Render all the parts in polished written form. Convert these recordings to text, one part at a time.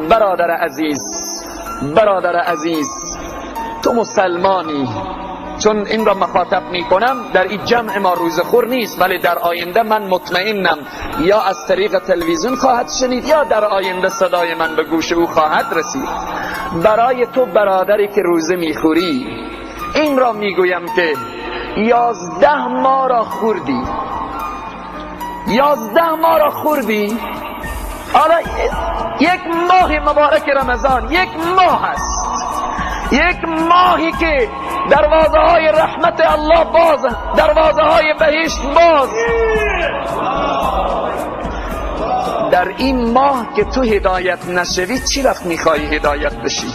برادر عزیز تو مسلمانی. چون این را مخاطب می کنم، در این جمع ما روزخور نیست، ولی در آینده من مطمئنم یا از طریق تلویزیون خواهد شنید یا در آینده صدای من به گوش او خواهد رسید. برای تو برادری که روزه میخوری این را میگویم که 11 ماه را خوردی، 11 ماه را خوردی. حالا یک ماه مبارک رمضان یک ماه است، یک ماهی که دروازه های رحمت الله باز، دروازه های بهشت باز. در این ماه که تو هدایت نشوی چی وقت میخوایی هدایت بشی؟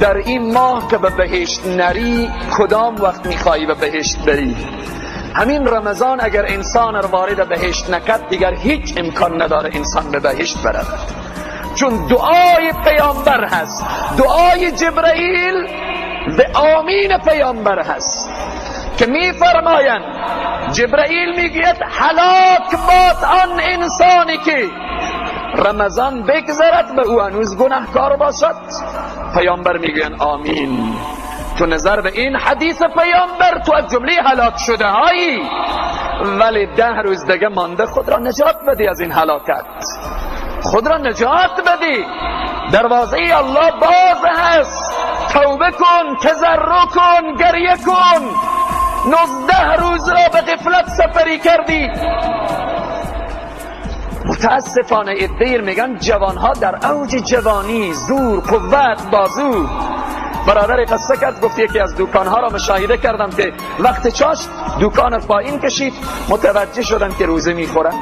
در این ماه که به بهشت نری کدام وقت میخوایی به بهشت بری؟ همین رمضان اگر انسان را وارد بهشت نکرد دیگر هیچ امکان نداره انسان به بهشت برود. چون دعای پیامبر هست، دعای جبرئیل به آمین پیامبر هست که میفرمایند جبرئیل میگوید هلاک باد آن انسانی که رمضان بگذرد به او هنوز گناهکار باشد. پیامبر میگوید آمین. تو نظر به این حدیث پیامبر تو از جمله هلاک شده هایی، ولی 10 روز دیگه مانده خود را نجات بدی از این هلاکت، خود را نجات بدی. دروازه الله باز هست، توبه کن، تضرع کن، گریه کن. 19 روز را به غفلت سپری کردی. متاسفانه ادیر میگن جوانها در اوج جوانی، زور، قوت، بازو. برادر قصه کرد، گفت یکی از دکانها را مشاهده کردم که وقت چاش دکان پایین کشید، متوجه شدم که روزه میخورن.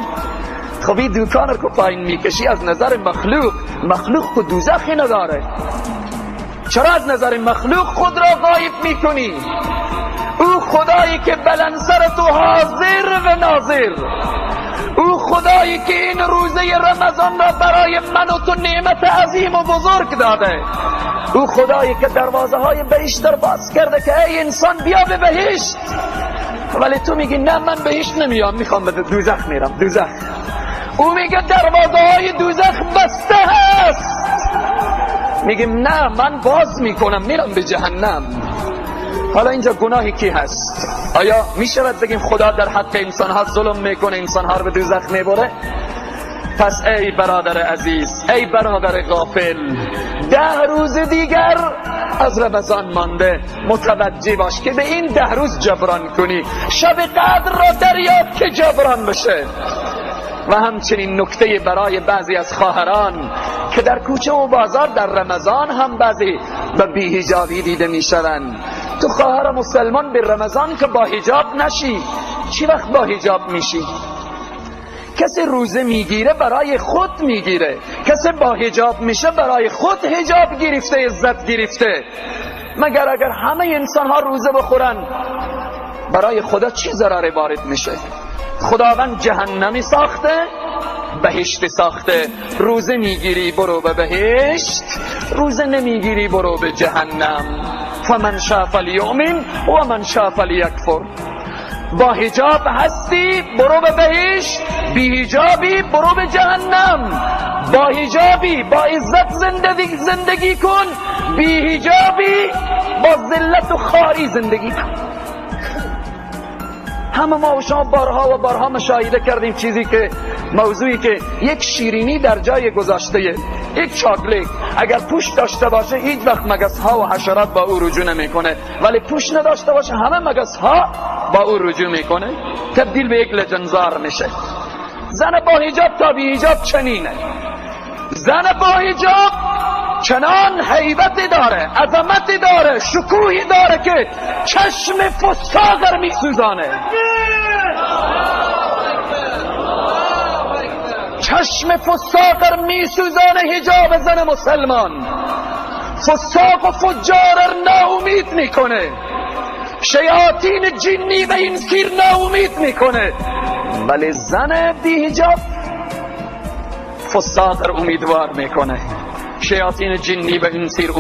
خب این دکان را که پایین میکشی از نظر مخلوق که دوزخی نداره، چرا از نظر مخلوق خود را غایب میکنی؟ او خدایی که بلندسر تو حاضر و ناظر، او خدایی که این روزه رمضان را برای من و تو نعمت عظیم و بزرگ داده، او خدایی که دروازه های بهشت را باز کرده که ای انسان بیا به بهشت، ولی تو میگی نه من بهشت نمیام، میخوام به دوزخ میرم. دوزخ او میگه دروازه های دوزخ بسته هست، میگیم نه من باز میکنم میرم به جهنم. حالا اینجا گناهی کی هست؟ آیا میشود بگیم خدا در حق انسان ها ظلم میکنه، انسان ها رو به دوزخ میبره؟ پس ای برادر عزیز، ای برادر غافل، 10 روز دیگر از رمضان مانده، متوجه باش که به این 10 روز جبران کنی. شب قدر را دریاب که جبران بشه. و همچنین نکته برای بعضی از خواهران که در کوچه و بازار در رمضان هم بعضی به بی‌حجابی دیده میشوند. تو خواهر مسلمان به رمضان که با حجاب نشی، چی وقت با حجاب میشی؟ کسی روزه میگیره برای خود میگیره، کسی با حجاب میشه برای خود حجاب گرفته، عزت گرفته. مگر اگر همه انسان ها روزه بخورن برای خدا چی ضرر وارد میشه؟ خداوند جهنمی ساخته، بهشت ساخته. روزه میگیری برو به بهشت، روزه نمیگیری برو به جهنم. فمن شاء فلیؤمن و من شاء فلیکفر. با حجاب هستی برو به بهشت، بی حجابی برو به جهنم. با حجابی با عزت زندگی کن، بی حجابی با ذلت و خواری زندگی کن. همه ما و شما بارها و بارها مشاهده کردیم چیزی که موضوعی که یک شیرینی در جای گذاشته، یک چاکلیت اگر پوش داشته باشه هیچ وقت مگس ها و حشرات با او رجوع نمیکنه، ولی پوش نداشته باشه همه مگس ها با او رجوع میکنه، تبدیل به یک لجنزار میشه. زن با حجاب تا بی حجاب چنینه. زن با حجاب چنان هیبتی داره، عظمتی داره، شکوهی داره که چشم فساقر میسوزانه. چشم فساقر میسوزانه حجاب زن مسلمان. فساق و فجار ناامید میکنه، شیاطین جنی و انسیر ناامید میکنه، ولی زن بی حجاب فساقر امیدوار میکنه، شیاطین جنی و انسیر